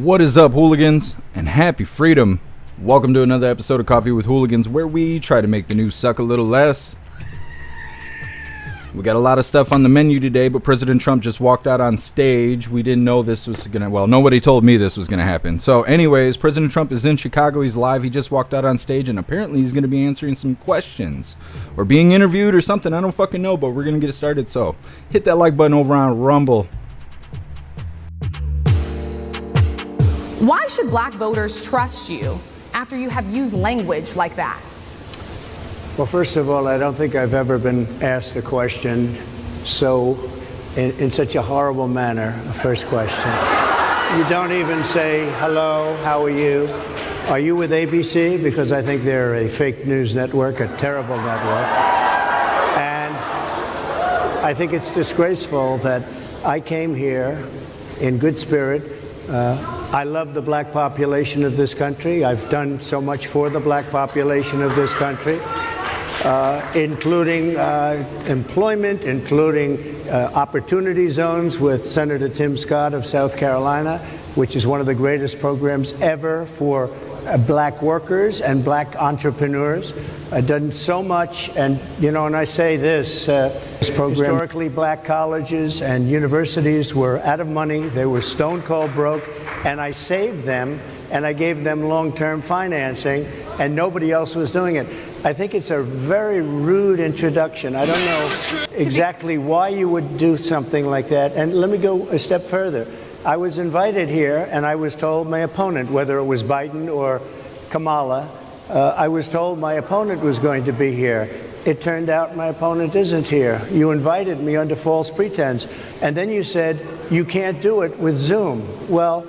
What is up, hooligans, and happy freedom. Welcome to another episode of Coffee with Hooligans, where we try to make the news suck a little less. We got a lot of stuff on the menu today, but President Trump just walked out on stage. We didn't know this was gonna, well, nobody told me this was gonna happen. So anyways, President Trump is in Chicago. He's live. He just walked out on stage, and apparently he's gonna be answering some questions or being interviewed or something. I don't fucking know, but we're gonna get it started. So hit that like button over on Rumble. Why should black voters trust you after you have used language like that? Well, first of all, I don't think I've ever been asked a question in such a horrible manner. First question. You don't even say, hello, how are you? Are you with ABC? Because I think they're a fake news network, a terrible network. And I think it's disgraceful that I came here in good spirit. I love the black population of this country. I've done so much for the black population of this country, including employment, including opportunity zones with Senator Tim Scott of South Carolina, which is one of the greatest programs ever for black workers and black entrepreneurs. I've done so much, and you know, and I say this program, historically black colleges and universities were out of money. They were stone cold broke, and I saved them, and I gave them long-term financing, and nobody else was doing it. I think it's a very rude introduction. I don't know exactly why you would do something like that. And let me go a step further. I was invited here, and I was told my opponent, whether it was Biden or Kamala, I was told my opponent was going to be here. It turned out my opponent isn't here. You invited me under false pretense, and then you said you can't do it with Zoom. Well,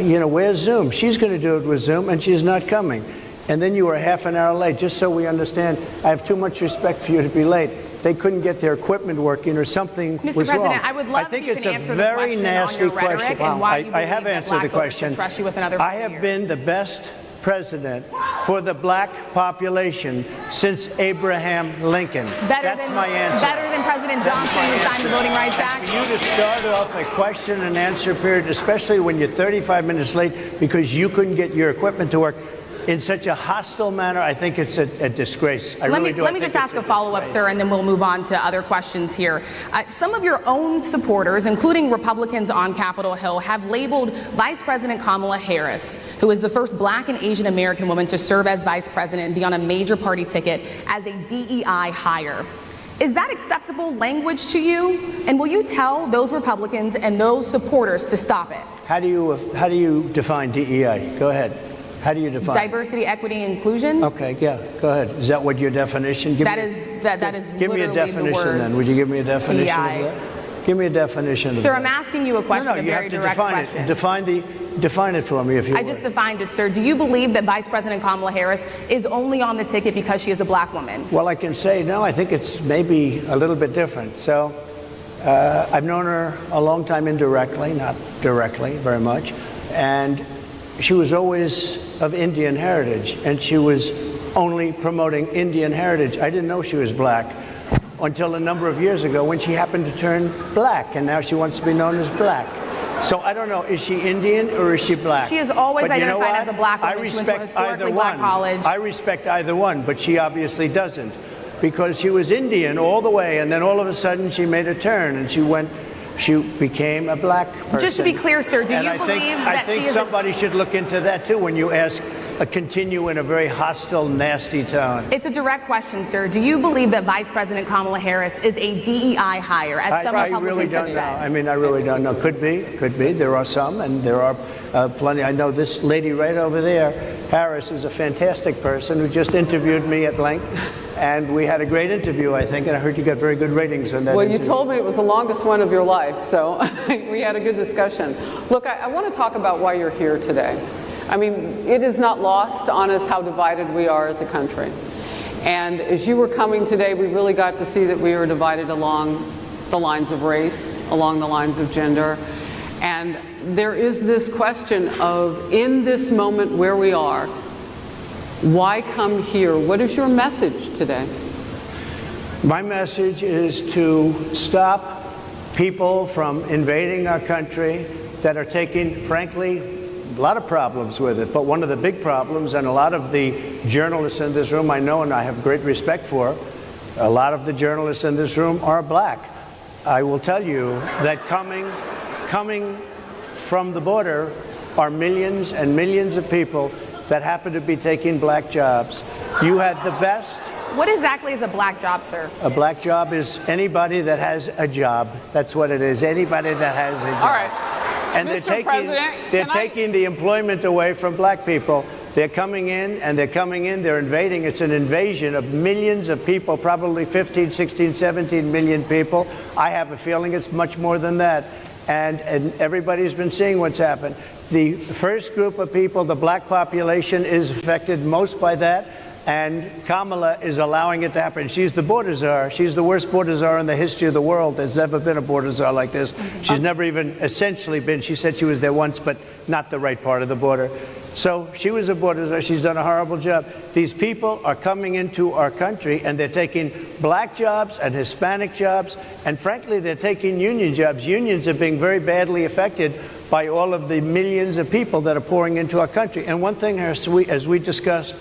you know, where's Zoom? She's going to do it with Zoom, and she's not coming. And then you were half an hour late. Just so we understand, I have too much respect for you to be late. They couldn't get their equipment working, or something was wrong. Mr. President, I would love if you can answer the question on your rhetoric and why you believe that black voters should trust you with another 4 years. I have been the best president for the black population since Abraham Lincoln. That's my answer. Better than President Johnson, who signed the Voting Rights Act? For you to start off a question and answer period, especially when you're 35 minutes late because you couldn't get your equipment to work, in such a hostile manner, I think it's a disgrace. Let me just ask a follow-up, sir, and then we'll move on to other questions here. Some of your own supporters, including Republicans on Capitol Hill, have labeled Vice President Kamala Harris, who is the first black and Asian American woman to serve as vice president and be on a major party ticket, as a DEI hire. Is that acceptable language to you? And will you tell those Republicans and those supporters to stop it? How do you define DEI? Go ahead. How do you define diversity, equity, inclusion? Okay, yeah, go ahead. Is that what your definition? That is give me a definition then. Would you give me a definition DEI. of that? Give me a definition. Sir, I'm asking you a question, No, a you very have to direct define question. it. Define it for me, if you would. I just defined it, sir. Do you believe that Vice President Kamala Harris is only on the ticket because she is a black woman? Well, I can say no. I think it's maybe a little bit different. So, I've known her a long time indirectly, not directly, very much, and she was always of Indian heritage, and she was only promoting Indian heritage. I didn't know she was black until a number of years ago when she happened to turn black, and now she wants to be known as black. So I don't know, is she Indian or is she black? She is always identified as a black woman. I respect she went to a historically black college. I respect either one, but she obviously doesn't, because she was Indian all the way, and then all of a sudden she made a turn, and she became a black person. Just to be clear, sir, do you believe that she is somebody should look into that too when you ask continue in a very hostile, nasty tone. It's a direct question, sir. Do you believe that Vice President Kamala Harris is a DEI hire, as some Republicans really don't have said? know. I mean, I really don't know. Could be. There are some, and there are plenty. I know this lady right over there, Harris, is a fantastic person who just interviewed me at length. And we had a great interview, I think, and I heard you got very good ratings on that interview. You told me it was the longest one of your life, so we had a good discussion. Look, I want to talk about why you're here today. I mean, it is not lost on us how divided we are as a country. And as you were coming today, we really got to see that we were divided along the lines of race, along the lines of gender. And there is this question of, in this moment where we are, why come here? What is your message today? My message is to stop people from invading our country that are taking, frankly, a lot of problems with it. But one of the big problems, and a lot of the journalists in this room I know and I have great respect for, a lot of the journalists in this room are black. I will tell you that coming from the border are millions and millions of people that happen to be taking black jobs. You had the best. What exactly is a black job, sir? A black job is anybody that has a job. That's what it is. Anybody that has a job. All right. And they're taking the employment away from black people. They're coming in, they're invading. It's an invasion of millions of people, probably 15, 16, 17 million people. I have a feeling it's much more than that. And everybody's been seeing what's happened. The first group of people, the black population, is affected most by that. And Kamala is allowing it to happen. She's the border czar. She's the worst border czar in the history of the world. There's never been a border czar like this. She's never even essentially been. She said she was there once, but not the right part of the border. So she was a border czar. She's done a horrible job. These people are coming into our country, and they're taking black jobs and Hispanic jobs, and frankly, they're taking union jobs. Unions are being very badly affected by all of the millions of people that are pouring into our country. And one thing, as we discussed,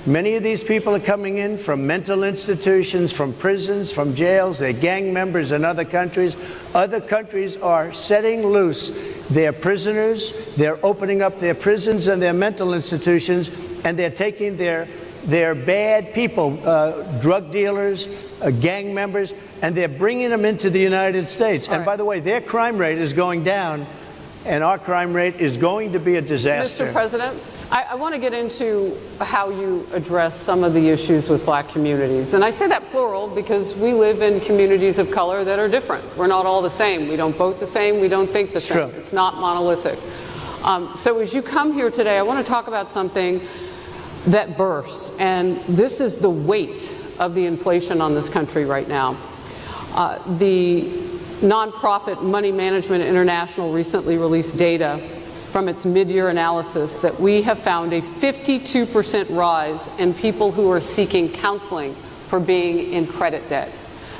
many of these people are coming in from mental institutions, from prisons, from jails. They're gang members in other countries. Other countries are setting loose their prisoners. They're opening up their prisons and their mental institutions, and they're taking their bad people, drug dealers, gang members, and they're bringing them into the United States. And by the way, their crime rate is going down, and our crime rate is going to be a disaster. Mr. President, I want to get into how you address some of the issues with black communities. And I say that plural because we live in communities of color that are different. We're not all the same. We don't vote the same. We don't think the same. It's not monolithic. So as you come here today, I want to talk about something that bursts. And this is the weight of the inflation on this country right now. The nonprofit Money Management International recently released data from its mid-year analysis that we have found a 52% rise in people who are seeking counseling for being in credit debt.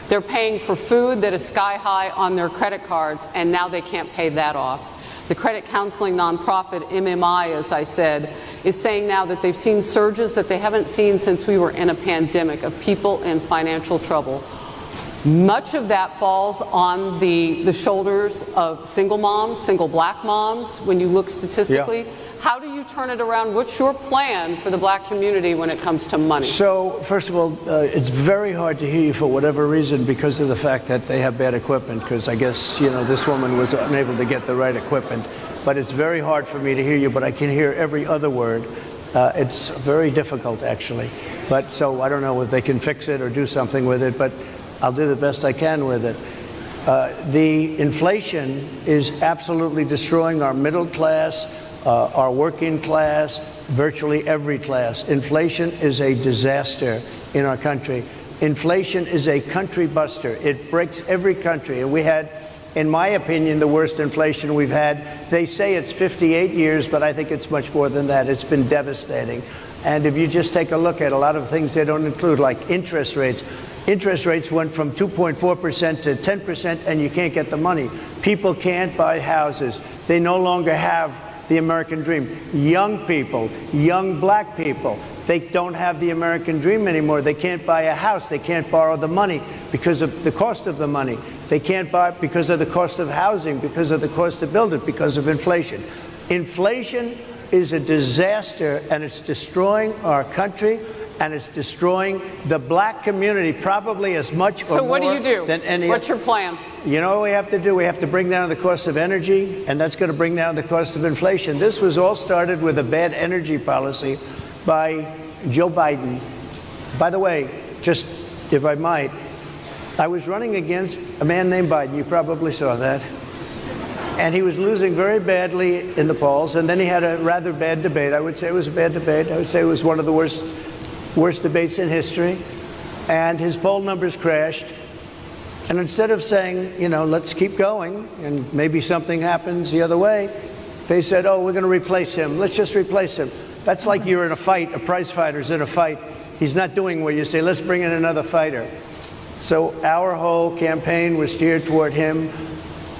They're paying for food that is sky high on their credit cards, and now they can't pay that off. The credit counseling nonprofit MMI, as I said, is saying now that they've seen surges that they haven't seen since we were in a pandemic of people in financial trouble. Much of that falls on the shoulders of single moms, single black moms, when you look statistically. Yeah. How do you turn it around? What's your plan for the black community when it comes to money? So, first of all, it's very hard to hear you for whatever reason because of the fact that they have bad equipment, because I guess, this woman was unable to get the right equipment. But it's very hard for me to hear you, but I can hear every other word. It's very difficult, actually. But so I don't know if they can fix it or do something with it, but I'll do the best I can with it. The inflation is absolutely destroying our middle class, our working class, virtually every class. Inflation is a disaster in our country. Inflation is a country buster. It breaks every country. And we had, in my opinion, the worst inflation we've had. They say it's 58 years, but I think it's much more than that. It's been devastating. And if you just take a look at a lot of things they don't include, like interest rates. Interest rates went from 2.4% to 10%, and you can't get the money. People can't buy houses. They no longer have the American dream. Young people, young black people, they don't have the American dream anymore. They can't buy a house. They can't borrow the money because of the cost of the money. They can't buy it because of the cost of housing, because of the cost to build it, because of inflation. Inflation is a disaster, and it's destroying our country. And it's destroying the black community probably as much or more. So what do you do? Than any. What's your plan? You know what we have to do? We have to bring down the cost of energy, and that's going to bring down the cost of inflation. This was all started with a bad energy policy by Joe Biden. By the way, just if I might, I was running against a man named Biden. You probably saw that. And he was losing very badly in the polls, and then he had a rather bad debate. I would say it was a bad debate. I would say it was one of the worst debates in history, and his poll numbers crashed. And instead of saying, let's keep going and maybe something happens the other way, they said, oh, we're going to replace him. Let's just replace him. That's like you're in a fight, a prize fighter's in a fight. He's not doing what you say, let's bring in another fighter. So our whole campaign was steered toward him.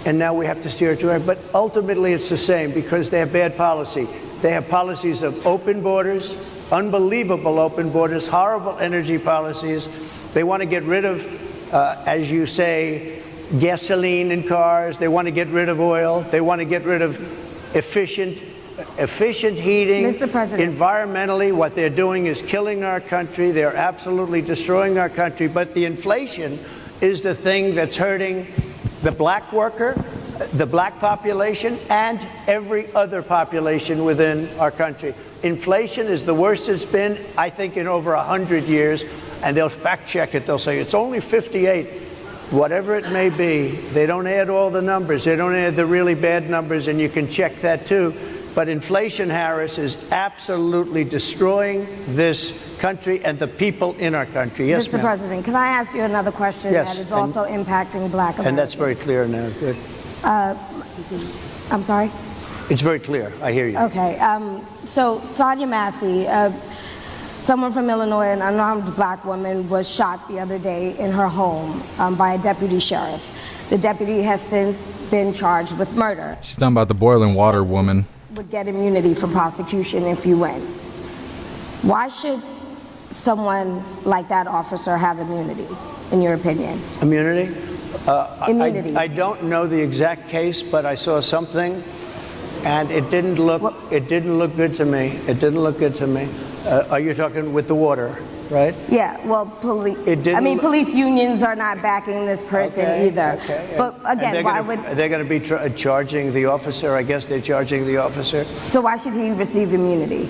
and now we have to steer it to it. But ultimately, it's the same because they have bad policy. They have policies of open borders, unbelievable open borders, horrible energy policies. They want to get rid of, as you say, gasoline in cars. They want to get rid of oil. They want to get rid of efficient heating. Mr. President. Environmentally, what they're doing is killing our country. They're absolutely destroying our country. But the inflation is the thing that's hurting the black worker, the black population, and every other population within our country. Inflation is the worst it's been, I think, in over 100 years. And they'll fact check it. They'll say it's only 58. Whatever it may be, they don't add all the numbers. They don't add the really bad numbers, and you can check that too. But inflation, Harris, is absolutely destroying this country and the people in our country. Yes, Mr. ma'am. President, can I ask you another question Yes, that is also impacting black Americans? And that's very clear now. Good. I'm sorry? It's very clear. I hear you. Okay. So Sonia Massey, someone from Illinois, an unarmed black woman, was shot the other day in her home by a deputy sheriff. The deputy has since been charged with murder. She's talking about the boiling water woman. Would get immunity from prosecution if you win. Why should someone like that officer have immunity, in your opinion? Immunity? Immunity. I don't know the exact case, but I saw something, and it didn't look good to me. It didn't look good to me. Are you talking with the water, right? Yeah, well, police unions are not backing this person either. Okay. But again, why would... They're going to be charging the officer. I guess they're charging the officer. So why should he receive immunity?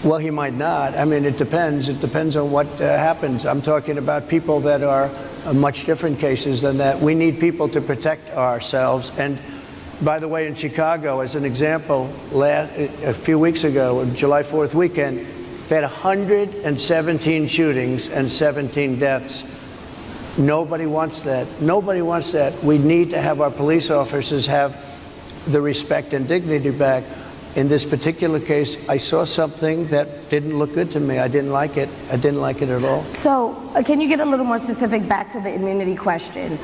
Well, he might not. I mean, it depends. It depends on what happens. I'm talking about people that are much different cases than that. We need people to protect ourselves. And by the way, in Chicago, as an example, a few weeks ago, July 4th weekend, they had 117 shootings and 17 deaths. Nobody wants that. Nobody wants that. We need to have our police officers have the respect and dignity back. In this particular case, I saw something that didn't look good to me. I didn't like it. I didn't like it at all. So can you get a little more specific back to the immunity question?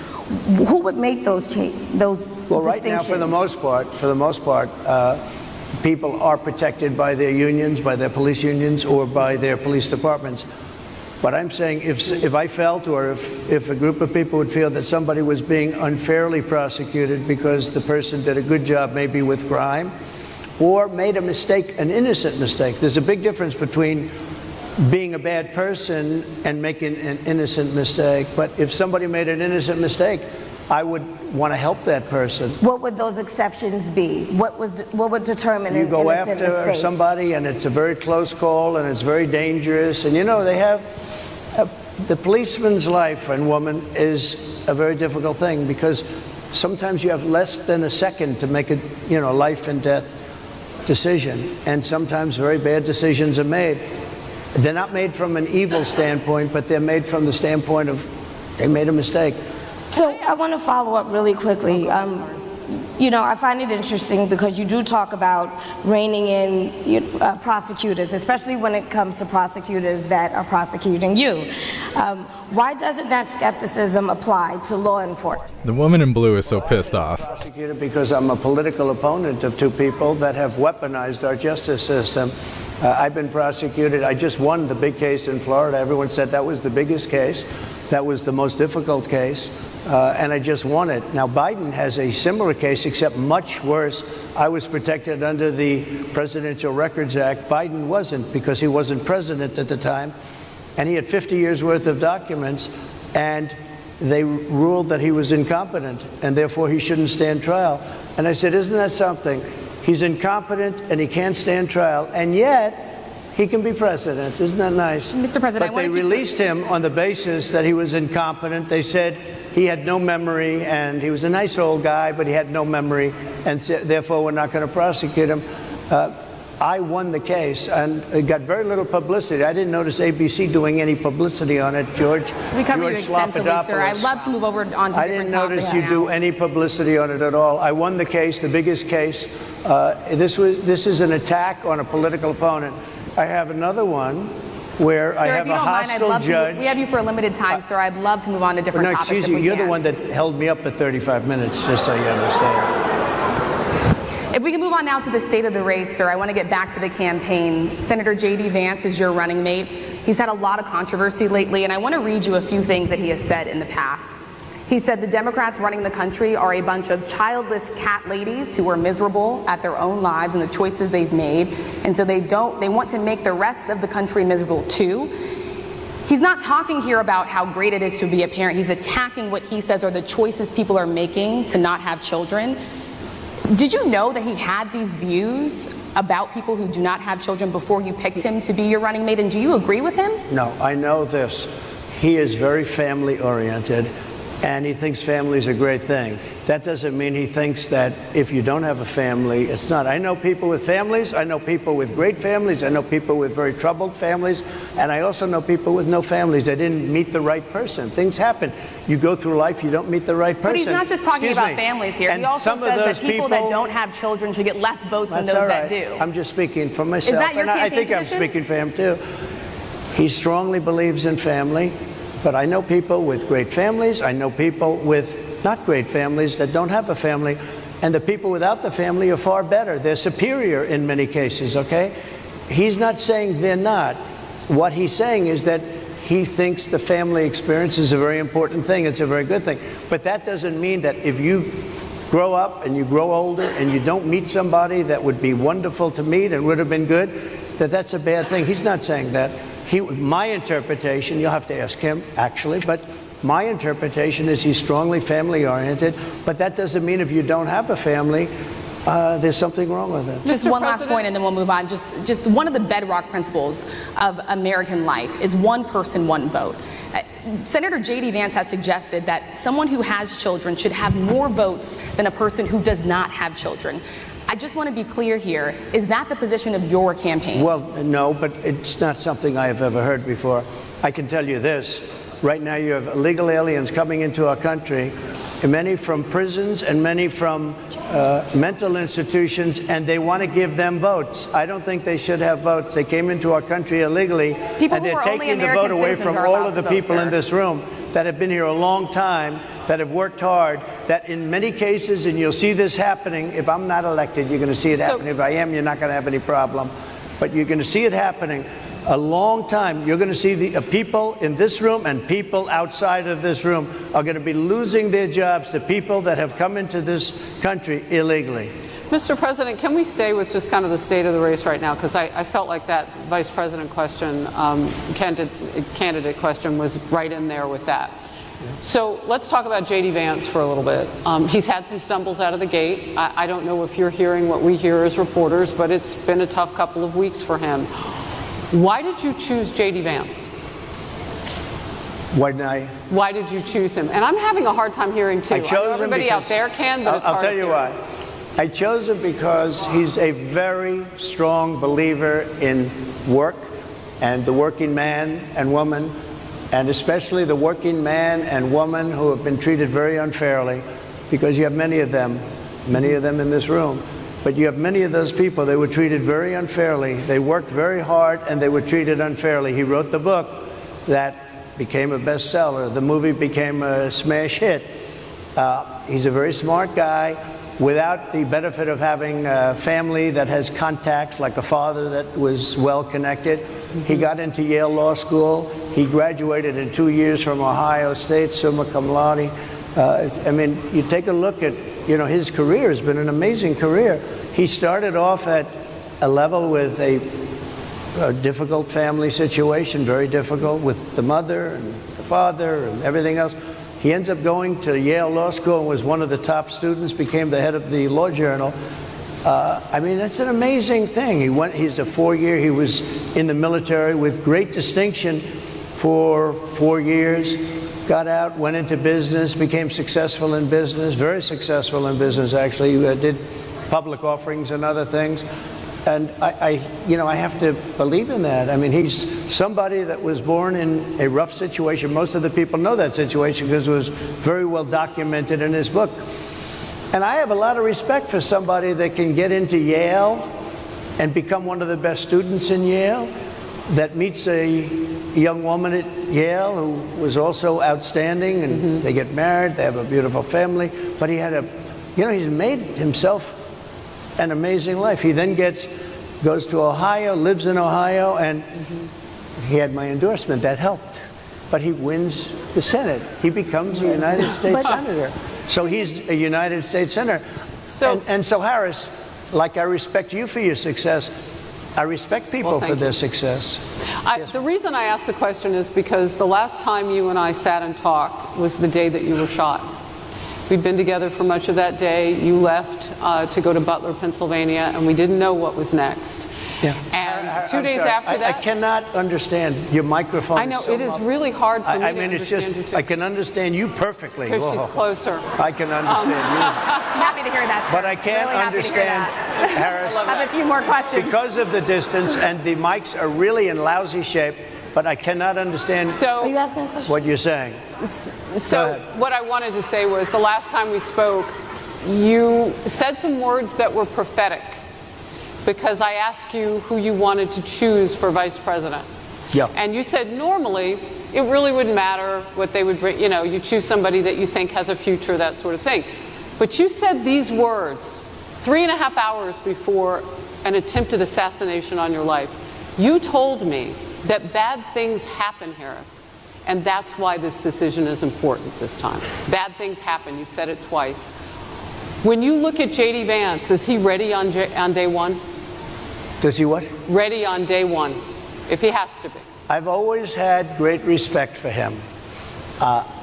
Who would make those Well, right now, for the most part, people are protected by their unions, by their police unions, or by their police departments. But I'm saying if I felt, or if a group of people would feel that somebody was being unfairly prosecuted because the person did a good job maybe with crime, or made a mistake, an innocent mistake. There's a big difference between being a bad person and making an innocent mistake. But if somebody made an innocent mistake, I would want to help that person. What would those exceptions be? What would determine an innocent mistake? You go after somebody and it's a very close call and it's very dangerous. And you know, they have, the policeman's life and woman is a very difficult thing because sometimes you have less than a second to make a life and death decision, and sometimes very bad decisions are made. They're not made from an evil standpoint, but they're made from the standpoint of they made a mistake. So I want to follow up really quickly. I find it interesting because you do talk about reining in prosecutors, especially when it comes to prosecutors that are prosecuting you. Why doesn't that skepticism apply to law enforcement? The woman in blue is so pissed off. Prosecuted because I'm a political opponent of two people that have weaponized our justice system. I've been prosecuted. I just won the big case in Florida. Everyone said that was the biggest case. That was the most difficult case. And I just won it. Now, Biden has a similar case, except much worse. I was protected under the Presidential Records Act. Biden wasn't, because he wasn't president at the time. And he had 50 years worth of documents, and they ruled that he was incompetent, and therefore he shouldn't stand trial. And I said, isn't that something? He's incompetent, and he can't stand trial, and yet he can be president. Isn't that nice? Mr. President, but they released him on the basis that he was incompetent. They said he had no memory, and he was a nice old guy, but he had no memory, and therefore we're not going to prosecute him. I won the case, and it got very little publicity. I didn't notice ABC doing any publicity on it, George. We covered you extensively, sir. I'd love to move over on to different topics. I didn't notice you do any publicity on it at all. I won the case, the biggest case. This is an attack on a political opponent. I have another one where I Sir, have if you a don't mind, I'd hostile love judge. to. We have you for a limited time, sir. I'd love to move on to different No, topics. excuse if you. we You're the can. one that held me up for 35 minutes, just so you understand. If we can move on now to the state of the race, sir, I want to get back to the campaign. Senator J.D. Vance is your running mate. He's had a lot of controversy lately, and I want to read you a few things that he has said in the past. He said the Democrats running the country are a bunch of childless cat ladies who are miserable at their own lives and the choices they've made, and so they want to make the rest of the country miserable too. He's not talking here about how great it is to be a parent. He's attacking what he says are the choices people are making to not have children. Did you know that he had these views about people who do not have children before you picked him to be your running mate, and do you agree with him? No, I know this. He is very family oriented, and he thinks family is a great thing. That doesn't mean he thinks that if you don't have a family, it's not. I know people with families. I know people with great families. I know people with very troubled families. And I also know people with no families. They didn't meet the right person. Things happen. You go through life, you don't meet the right person. But he's not just talking Excuse about me. families here. And He also some of says those that people that don't have children should get less votes than That's those all that right. do. I'm just speaking for myself. that your and I campaign think position? I'm speaking for him too. He strongly believes in family, but I know people with great families. I know people with not great families that don't have a family, and the people without the family are far better. They're superior in many cases, okay? He's not saying they're not. What he's saying is that he thinks the family experience is a very important thing. It's a very good thing. But that doesn't mean that if you grow up and you grow older and you don't meet somebody that would be wonderful to meet and would have been good, that that's a bad thing. He's not saying that. My interpretation, you'll have to ask him actually, but my interpretation is he's strongly family-oriented, but that doesn't mean if you don't have a family, there's something wrong with it. Just Mr. one last President? point, and then we'll move on. Just one of the bedrock principles of American life is one person, one vote. Senator J.D. Vance has suggested that someone who has children should have more votes than a person who does not have children. I just want to be clear here. Is that the position of your campaign? Well, no, but it's not something I have ever heard before. I can tell you this. Right now you have illegal aliens coming into our country, many from prisons and many from mental institutions, and they want to give them votes. I don't think they should have votes. They came into our country illegally, People and who they're are only taking the American vote away citizens from are all allowed of the to vote, people sir. in this room that have been here a long time, that have worked hard, that in many cases, and you'll see this happening, if I'm not elected, you're going to see it happening. If I am, you're not going to have any problem. But you're going to see it happening a long time. You're going to see the people in this room and people outside of this room are going to be losing their jobs to people that have come into this country illegally. Mr. President, can we stay with just kind of the state of the race right now? Because I felt like that vice president question, candidate question was right in there with that. So let's talk about J.D. Vance for a little bit. He's had some stumbles out of the gate. I don't know if you're hearing what we hear as reporters, but it's been a tough couple of weeks for him. Why did you choose J.D. Vance? Why did you choose him? And I'm having a hard time hearing too. I know everybody out there can, but it's hard I'll tell to you hear. why. I chose him because he's a very strong believer in work and the working man and woman, and especially the working man and woman who have been treated very unfairly, because you have many of them in this room. But you have many of those people, they were treated very unfairly. They worked very hard and they were treated unfairly. He wrote the book that became a bestseller. The movie became a smash hit. He's a very smart guy without the benefit of having a family that has contacts, like a father that was well connected. He got into Yale Law School. He graduated in 2 years from Ohio State, summa cum laude. I mean, you take a look at, his career has been an amazing career. He started off at a level with a difficult family situation, very difficult with the mother and the father and everything else. He ends up going to Yale Law School and was one of the top students, became the head of the law journal. I mean, that's an amazing thing. He's a 4-year, he was in the military with great distinction for 4 years, got out, went into business, became successful in business, very successful in business actually, did public offerings and other things. And I have to believe in that. I mean, he's somebody that was born in a rough situation. Most of the people know that situation because it was very well documented in his book. And I have a lot of respect for somebody that can get into Yale and become one of the best students in Yale that meets a young woman at Yale who was also outstanding, and they get married, they have a beautiful family, but he had he's made himself an amazing life. He then goes to Ohio, lives in Ohio, and he had my endorsement. That helped. But he wins the Senate. He becomes a United States Senator. So he's a United States Senator. So, and so, Harris, like I respect you for your success, I respect people for their success. The reason I asked the question is because the last time you and I sat and talked was the day that you were shot. We'd been together for much of that day. You left to go to Butler, Pennsylvania, and we didn't know what was next. Yeah. And 2 days sorry. after that... I cannot understand your microphone. I know, so it is really hard for me to it's understand just, you too. I can understand you perfectly. Because she's closer. I can understand you. Happy to hear that, sir. But I can't Really happy to hear understand, that. Harris, I have a few more questions. because of the distance, and the mics are really in lousy shape, but I cannot understand Are you asking a question? what you're saying. So what I wanted to say was the last time we spoke, you said some words that were prophetic because I asked you who you wanted to choose for vice president. Yeah. And you said normally it really wouldn't matter what they would bring, you choose somebody that you think has a future, that sort of thing. But you said these words 3.5 hours before an attempted assassination on your life. You told me that bad things happen, Harris, and that's why this decision is important this time. Bad things happen. You said it twice. When you look at J.D. Vance, is he ready on day one? Does he what? Ready on day one, if he has to be. I've always had great respect for him,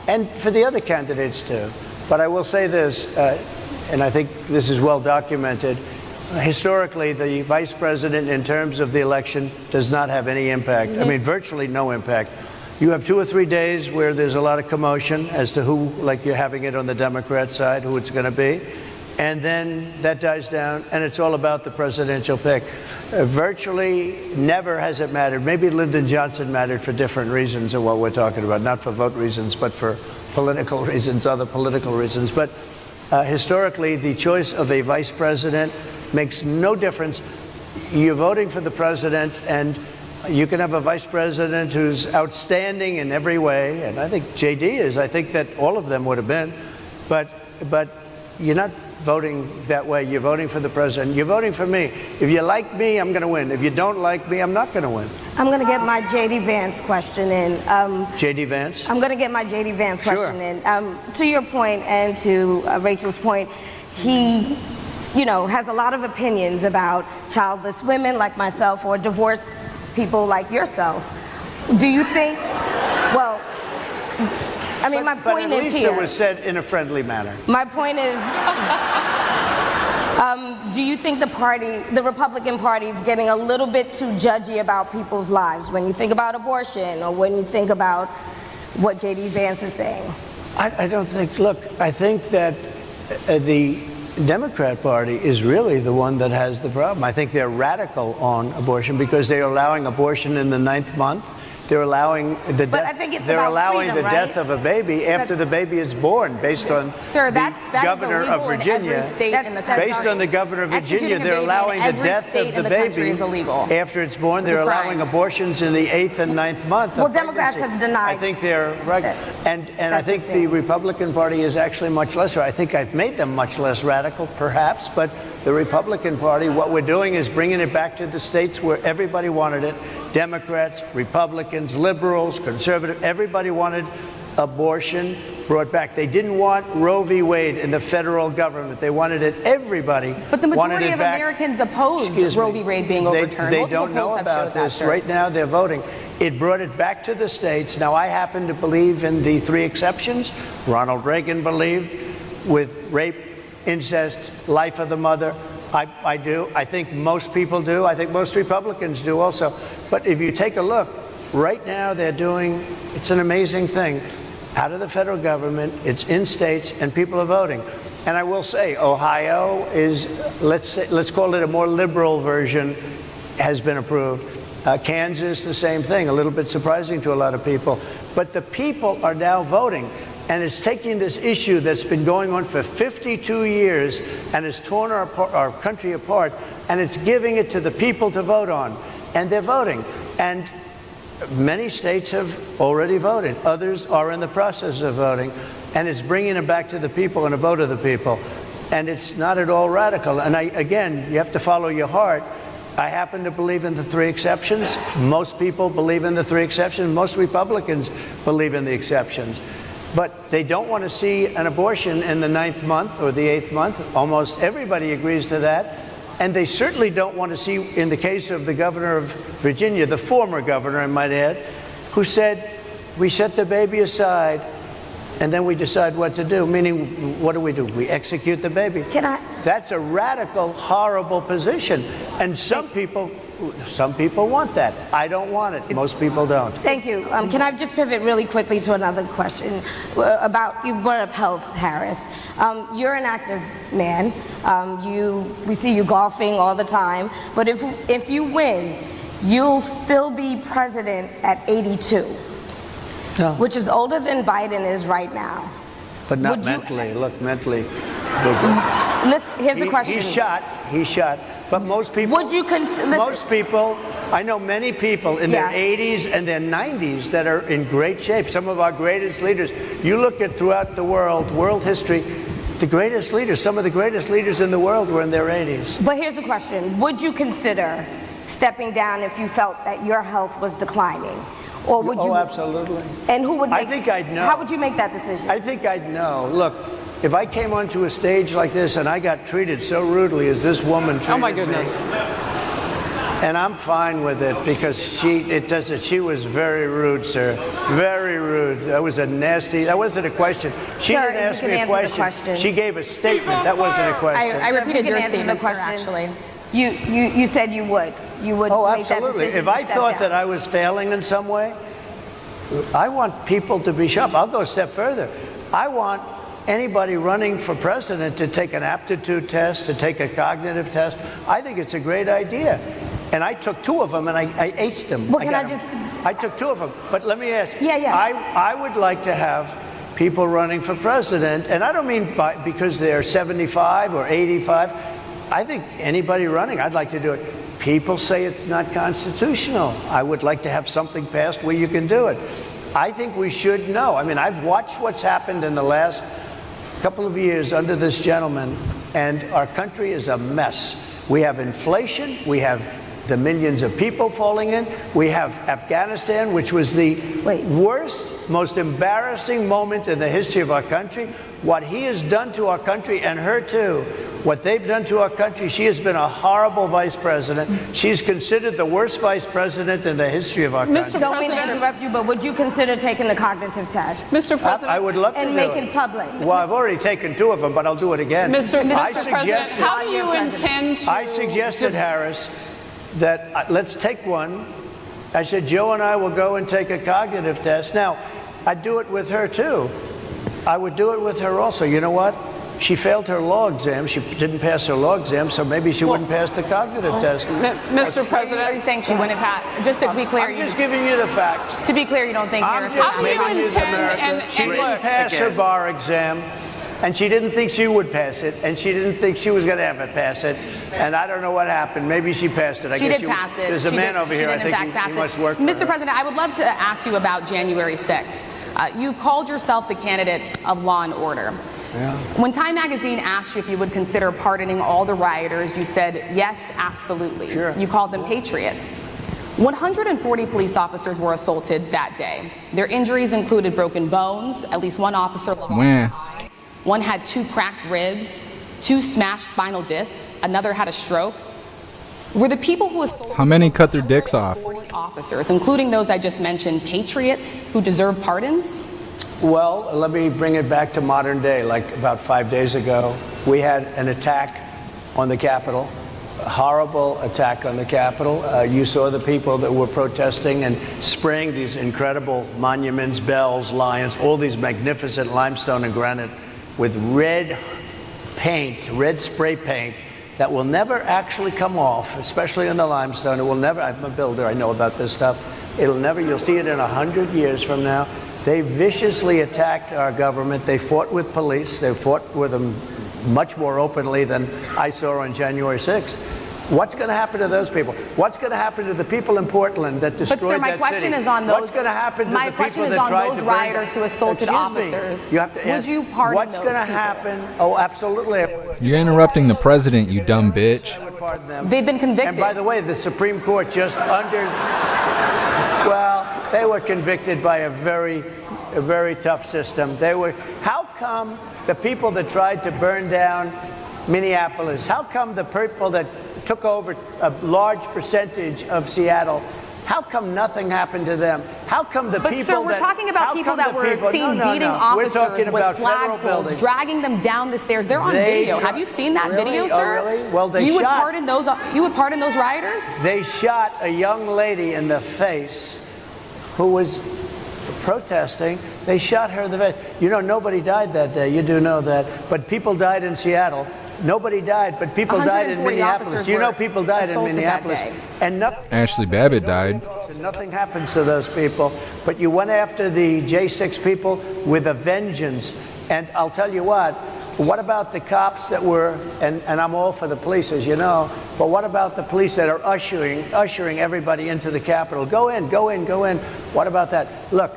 and for the other candidates too. But I will say this, and I think this is well documented. Historically, the vice president, in terms of the election, does not have any impact. I mean, virtually no impact. You have 2 or 3 days where there's a lot of commotion as to who, like you're having it on the Democrat side, who it's going to be. And then that dies down, and it's all about the presidential pick. Virtually never has it mattered. Maybe Lyndon Johnson mattered for different reasons of what we're talking about, not for vote reasons, but for political reasons, other political reasons. But historically, the choice of a vice president makes no difference. You're voting for the president, and you can have a vice president who's outstanding in every way, and I think JD is. I think that all of them would have been, but you're not voting that way. You're voting for the president. You're voting for me. If you like me, I'm going to win. If you don't like me, I'm not going to win. I'm going to get my J.D. Vance question in. J.D. Vance? I'm going to get my J.D. Vance question Sure. in. To your point and to Rachel's point, he, has a lot of opinions about childless women like myself or divorced people like yourself. Do you think, well, I mean, my point but at is least here. it was said in a friendly manner. My point is, do you think the Republican Party is getting a little bit too judgy about people's lives when you think about abortion or when you think about what J.D. Vance is saying? I don't think, look, I think that the Democrat Party is really the one that has the problem. I think they're radical on abortion because they're allowing abortion in the 9th month. They're allowing the But I think it's they're about allowing freedom, the right? death of a baby after the baby is born, based on Sir, that the is governor illegal of Virginia. in every state in the That's country. Based on the governor of Virginia, Executing a they're baby in allowing the every death state of in the the country baby is illegal. after it's born. It's a They're crime. allowing abortions in the 8th and 9th month. Well, of Democrats pregnancy. have denied I think they're right, and I That's think the the thing. Republican Party is actually much less. I think I've made them much less radical, perhaps, but the Republican Party, what we're doing is bringing it back to the states where everybody wanted it. Democrats, Republicans, liberals, conservatives, everybody wanted abortion brought back. They didn't want Roe v. Wade in the federal government. They wanted it, everybody But the wanted majority it of back. Americans oppose Excuse Roe me. v. Wade being overturned. They Multiple don't know polls have about showed that, this. sir. Right now they're voting. It brought it back to the states. Now, I happen to believe in the 3 exceptions. Ronald Reagan believed with rape, incest, life of the mother. I do. I think most people do. I think most Republicans do also. But if you take a look, right now they're doing, it's an amazing thing, out of the federal government, it's in states, and people are voting. And I will say, Ohio is, let's call it a more liberal version, has been approved. Kansas, the same thing, a little bit surprising to a lot of people. But the people are now voting. And it's taking this issue that's been going on for 52 years and has torn our country apart, and it's giving it to the people to vote on. And they're voting. And many states have already voted. Others are in the process of voting. And it's bringing it back to the people and a vote of the people. And it's not at all radical. And again, you have to follow your heart. I happen to believe in the 3 exceptions. Most people believe in the 3 exceptions. Most Republicans believe in the exceptions. But they don't want to see an abortion in the 9th month or the 8th month. Almost everybody agrees to that. And they certainly don't want to see, in the case of the governor of Virginia, the former governor, I might add, who said, we set the baby aside and then we decide what to do. Meaning, what do? We execute the baby. That's a radical, horrible position. And some people want that. I don't want it. Most people don't. Thank you. Can I just pivot really quickly to another question about, you brought up health, Harris. You're an active man. We see you golfing all the time. But if you win, you'll still be president at 82. No. Which is older than Biden is right now. But not mentally. Look, mentally. Here's the question. He's shot. But most people, I know many people in their 80s and their 90s that are in great shape. Some of our greatest leaders. You look at throughout the world history, the greatest leaders, some of the greatest leaders in the world were in their 80s. But here's the question. Would you consider stepping down if you felt that your health was declining? Or would you? Oh, absolutely. And who would make, I think I'd know. How would you make that decision? I think I'd know. Look, if I came onto a stage like this and I got treated so rudely as this woman treated me. Oh my goodness. And I'm fine with it because she was very rude, sir. Very rude. That was that wasn't a question. She didn't ask me a question. She gave a statement. That wasn't a question. I repeated your statement, sir, actually. You said you would. You would. Oh, make that absolutely. decision If I to step thought down. that I was failing in some way, I want people to be sharp. I'll go a step further. I want anybody running for president to take an aptitude test, to take a cognitive test. I think it's a great idea. And I took 2 of them and I aced them. Well, I took 2 of them. But let me ask you. Yeah. I would like to have people running for president, and I don't mean because they're 75 or 85. I think anybody running, I'd like to do it. People say it's not constitutional. I would like to have something passed where you can do it. I think we should know. I mean, I've watched what's happened in the last couple of years under this gentleman, and our country is a mess. We have inflation. We have the millions of people falling in. We have Afghanistan, which was the worst, most embarrassing moment in the history of our country. What he has done to our country, and her too, what they've done to our country, she has been a horrible vice president. She's considered the worst vice president in the history of our country. Don't mean to interrupt you, but would you consider taking the cognitive test? Mr. President. I would love to and do make it. it public. Well, I've already taken 2 of them, but I'll do it again. Mr. President, how do you intend to... I suggested, Harris, that let's take one. I said, Joe and I will go and take a cognitive test. Now, I'd do it with her, too. I would do it with her also. You know what? She failed her law exam. She didn't pass her law exam, so maybe she wouldn't pass the cognitive test. Mr. President, Are you saying she wouldn't pass? Just to be clear, I'm just giving you the facts. To be clear, you don't think Harris I'm just would giving you the America. She didn't pass her bar exam, and she didn't think she would pass it, and she didn't think she was going to ever pass it. And I don't know what happened. Maybe she passed it. She did pass it. There's a man over here. I think he must work for her. Mr. President, I would love to ask you about January 6th. You called yourself the candidate of law and order. Yeah. When Time Magazine asked you if you would consider pardoning all the rioters, you said, yes, absolutely. Sure. You called them patriots. 140 police officers were assaulted that day. Their injuries included broken bones, at least one officer lost an eye. One had 2 cracked ribs, 2 smashed spinal discs, another had a stroke. Were the people who assaulted... How many cut their dicks off? 40 officers, including those I just mentioned, patriots who deserve pardons? Well, let me bring it back to modern day. Like about 5 days ago, we had an attack on the Capitol, a horrible attack on the Capitol. You saw the people that were protesting and spraying these incredible monuments, bells, lions, all these magnificent limestone and granite with red paint, red spray paint that will never actually come off, especially in the limestone. It will never, I'm a builder, I know about this stuff. It'll never, you'll see it in 100 years from now. They viciously attacked our government. They fought with police. They fought with them much more openly than I saw on January 6th. What's going to happen to those people? What's going to happen to the people in Portland that destroyed that city? But sir, my question is on those. What's going to happen to the people that tried to burn? My question is on those rioters who assaulted officers. You have to Would you pardon what's those going to people? happen? Oh, absolutely. You're interrupting the president, you dumb bitch. I would pardon them. They've been convicted. And by the way, the Supreme Court just well, they were convicted by a very tough system. How come the people that tried to burn down Minneapolis, how come the people that took over a large percentage of Seattle, how come nothing happened to them? How come the people sir, we're talking about people that were seen beating officers with flagpoles, dragging them down the stairs. They're on video. Have you seen that video, sir? Oh, really? Well, you would pardon those rioters? They shot a young lady in the face who was protesting. They shot her in the face. You know, nobody died that day. You do know that. But people died in Seattle. Nobody died, but people died in Minneapolis. You know, people died in Minneapolis, and Ashley Babbitt died. And nothing happens to those people. But you went after the J6 people with a vengeance. And I'll tell you what about the cops that were, and I'm all for the police, as you know, but what about the police that are ushering everybody into the Capitol? Go in, go in, go in. What about that? Look,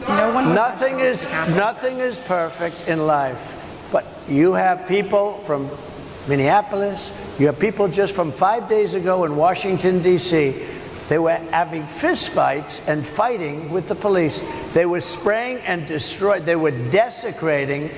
nothing is perfect in life. But you have people from Minneapolis, you have people just from 5 days ago in Washington, D.C. They were having fistfights and fighting with the police. They were spraying and destroying, they were desecrating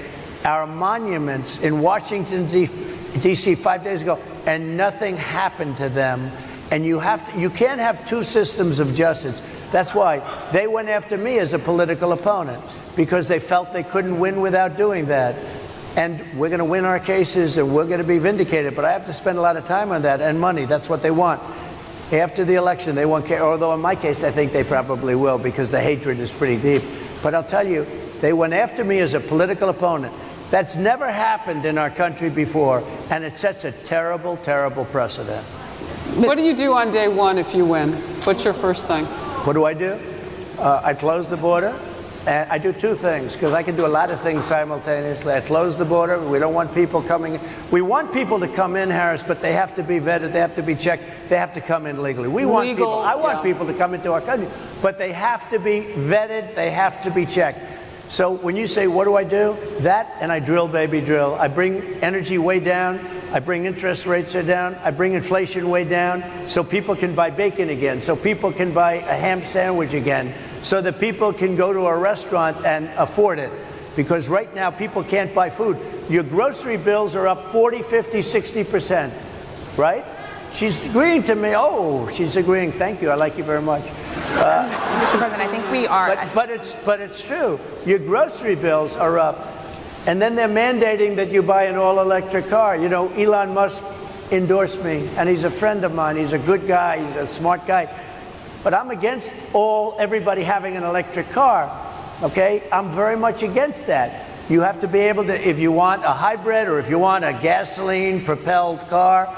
our monuments in Washington, D.C. 5 days ago, and nothing happened to them. And you can't have two systems of justice. That's why they went after me as a political opponent, because they felt they couldn't win without doing that. And we're going to win our cases and we're going to be vindicated. But I have to spend a lot of time on that and money. That's what they want. After the election, they won't care. Although in my case, I think they probably will, because the hatred is pretty deep. But I'll tell you, they went after me as a political opponent. That's never happened in our country before. And it sets a terrible, terrible precedent. What do you do on day one if you win? What's your first thing? What do? I close the border. And I do two things, because I can do a lot of things simultaneously. I close the border. We don't want people coming in. We want people to come in, Harris, but they have to be vetted. They have to be checked. They have to come in legally. I want people to come into our country, but they have to be vetted. They have to be checked. So when you say, what do? That, and I drill, baby, drill. I bring energy way down. I bring interest rates down. I bring inflation way down, so people can buy bacon again, so people can buy a ham sandwich again, so that people can go to a restaurant and afford it. Because right now, people can't buy food. Your grocery bills are up 40, 50, 60%, right? She's agreeing to me. Oh, she's agreeing. Thank you. I like you very much. Mr. President, I think we are. But it's true. Your grocery bills are up. And then they're mandating that you buy an all-electric car. You know, Elon Musk endorsed me, and he's a friend of mine. He's a good guy. He's a smart guy. But I'm against everybody having an electric car, okay? I'm very much against that. You have to be able to, if you want a hybrid or if you want a gasoline-propelled car.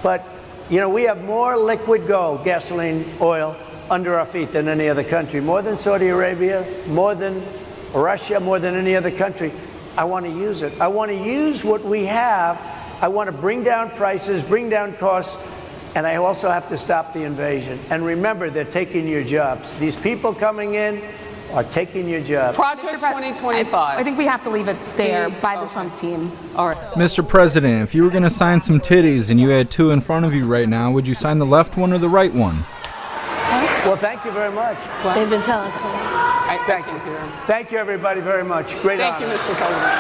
But, you know, we have more liquid gold, gasoline, oil, under our feet than any other country. More than Saudi Arabia, more than Russia, more than any other country. I want to use it. I want to use what we have. I want to bring down prices, bring down costs. And I also have to stop the invasion. And remember, they're taking your jobs. These people coming in are taking your jobs. Project 2025. I think we have to leave it there by the Trump team. All right. Mr. President, if you were going to sign some titties and you had two in front of you right now, would you sign the left one or the right one? Well, thank you very much. They've been telling us. Thank you. Thank you, everybody, very much. Great honor. Thank you, Mr. President.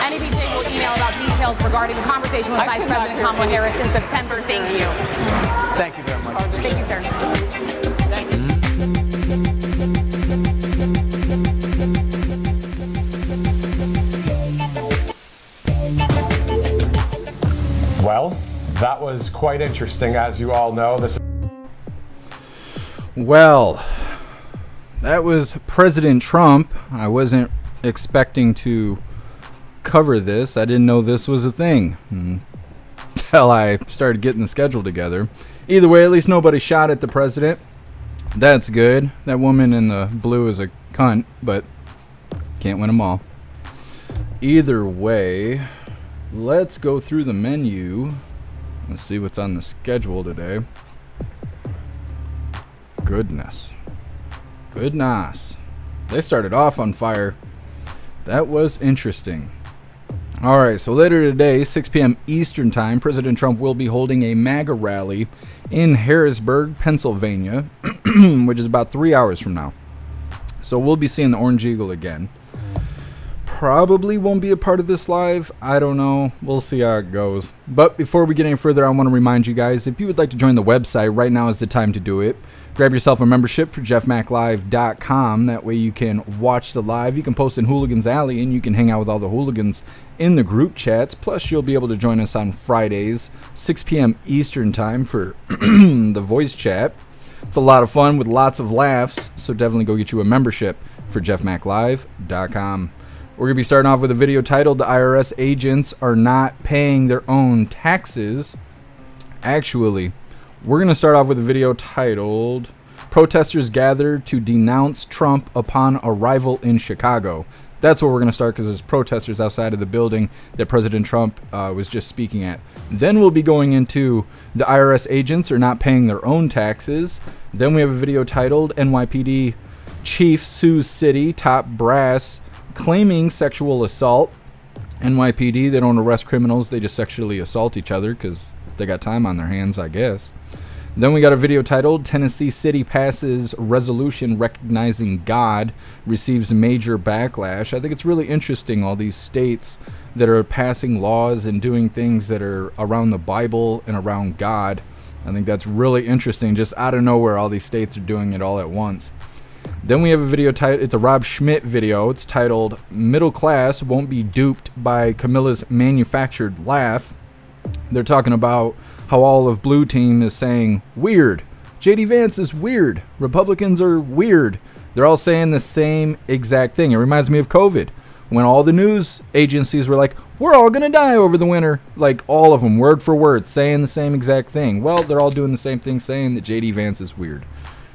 NEBJ will email about details regarding the conversation with Vice President Kamala Harris in September. Thank you. Thank you very much. Thank you, sir. Well, that was quite interesting, as you all know. Well, that was President Trump. I wasn't expecting to cover this. I didn't know this was a thing until I started getting the schedule together. Either way, at least nobody shot at the president. That's good. That woman in the blue is a cunt, but can't win them all. Either way, let's go through the menu. Let's see what's on the schedule today. Goodness. They started off on fire. That was interesting. Alright, so later today, 6 p.m. Eastern Time, President Trump will be holding a MAGA rally in Harrisburg, Pennsylvania, which is about 3 hours from now. So we'll be seeing the Orange Eagle again. Probably won't be a part of this live. I don't know. We'll see how it goes. But before we get any further, I want to remind you guys, if you would like to join the website, right now is the time to do it. Grab yourself a membership for jeffmaclive.com. That way you can watch the live. You can post in Hooligans Alley, and you can hang out with all the hooligans in the group chats. Plus, you'll be able to join us on Fridays, 6 p.m. Eastern Time for the voice chat. It's a lot of fun with lots of laughs, so definitely go get you a membership for jeffmaclive.com. We're going to be starting off with a video titled, "The IRS Agents Are Not Paying Their Own Taxes." Actually, we're going to start off with a video titled, "Protesters Gather to Denounce Trump Upon Arrival in Chicago." That's where we're going to start, because there's protesters outside of the building that President Trump was just speaking at. Then we'll be going into "The IRS Agents Are Not Paying Their Own Taxes." Then we have a video titled, "NYPD Chief Sues City Top Brass Claiming Sexual Assault." NYPD, they don't arrest criminals, they just sexually assault each other because they got time on their hands, I guess. Then we got a video titled, "Tennessee City Passes Resolution Recognizing God Receives Major Backlash." I think it's really interesting, all these states that are passing laws and doing things that are around the Bible and around God. I think that's really interesting. Just out of nowhere, all these states are doing it all at once. Then we have a video titled, it's a Rob Schmidt video. It's titled, "Middle Class Won't Be Duped by Camilla's Manufactured Laugh." They're talking about how all of Blue Team is saying, "Weird. JD Vance is weird. Republicans are weird." They're all saying the same exact thing. It reminds me of COVID, when all the news agencies were like, "We're all going to die over the winter." Like, all of them, word for word, saying the same exact thing. Well, they're all doing the same thing, saying that JD Vance is weird.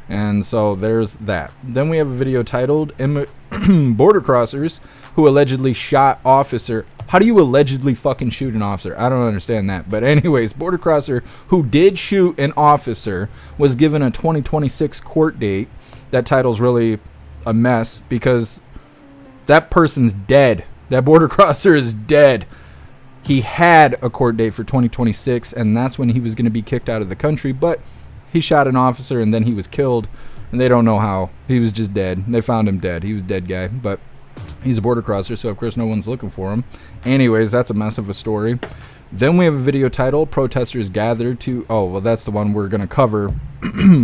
And so there's that. Then we have a video titled, "Border Crossers Who Allegedly Shot Officer." How do you allegedly fucking shoot an officer? I don't understand that. But anyways, border crosser who did shoot an officer was given a 2026 court date. That title's really a mess because that person's dead. That border crosser is dead. He had a court date for 2026, and that's when he was going to be kicked out of the country. But he shot an officer, and then he was killed, and they don't know how. He was just dead. They found him dead. He was a dead guy, but he's a border crosser, so of course no one's looking for him. Anyways, that's a mess of a story. Then we have a video titled, "Protesters Gather to..." Oh, well, that's the one we're going to cover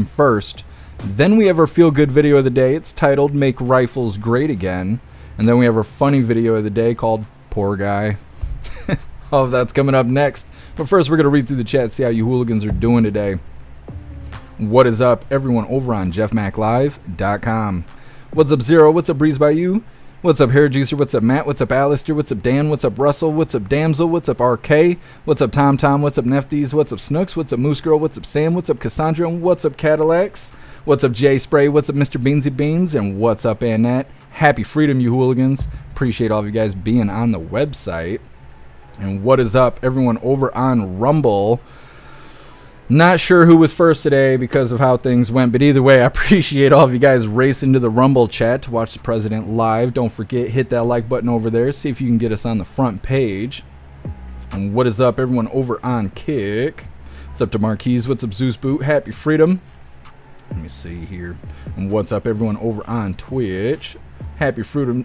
first. Then we have our feel-good video of the day. It's titled, "Make Rifles Great Again." And then we have our funny video of the day called, "Poor Guy." Oh, that's coming up next. But first, we're going to read through the chat, see how you hooligans are doing today. What is up, everyone over on jeffmaclive.com. What's up, Zero? What's up, Breeze by You? What's up, Hair Juicer? What's up, Matt? What's up, Alistair? What's up, Dan? What's up, Russell? What's up, Damsel? What's up, RK? What's up, Tom Tom? What's up, Nefties? What's up, Snooks? What's up, Moose Girl? What's up, Sam? What's up, Cassandra? And what's up, Cadillacs? What's up, Jay Spray? What's up, Mr. Beansy Beans? And what's up, Annette? Happy freedom, you hooligans. Appreciate all of you guys being on the website. And what is up, everyone over on Rumble? Not sure who was first today because of how things went, but either way, I appreciate all of you guys racing to the Rumble chat to watch the president live. Don't forget, hit that like button over there. See if you can get us on the front page. And what is up, everyone over on Kick? What's up to Marquise? What's up, Zeus Boot? Happy freedom. Let me see here. And what's up, everyone over on Twitch? Happy freedom.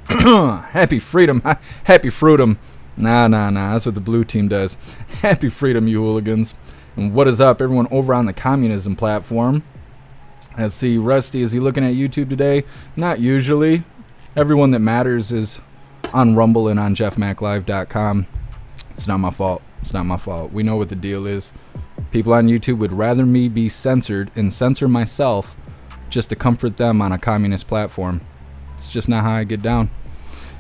Happy freedom. Happy freedom. Nah. That's what the blue team does. Happy freedom, you hooligans. And what is up, everyone over on the communism platform? Let's see, Rusty, is he looking at YouTube today? Not usually. Everyone that matters is on Rumble and on jeffmaclive.com. It's not my fault. It's not my fault. We know what the deal is. People on YouTube would rather me be censored and censor myself just to comfort them on a communist platform. It's just not how I get down.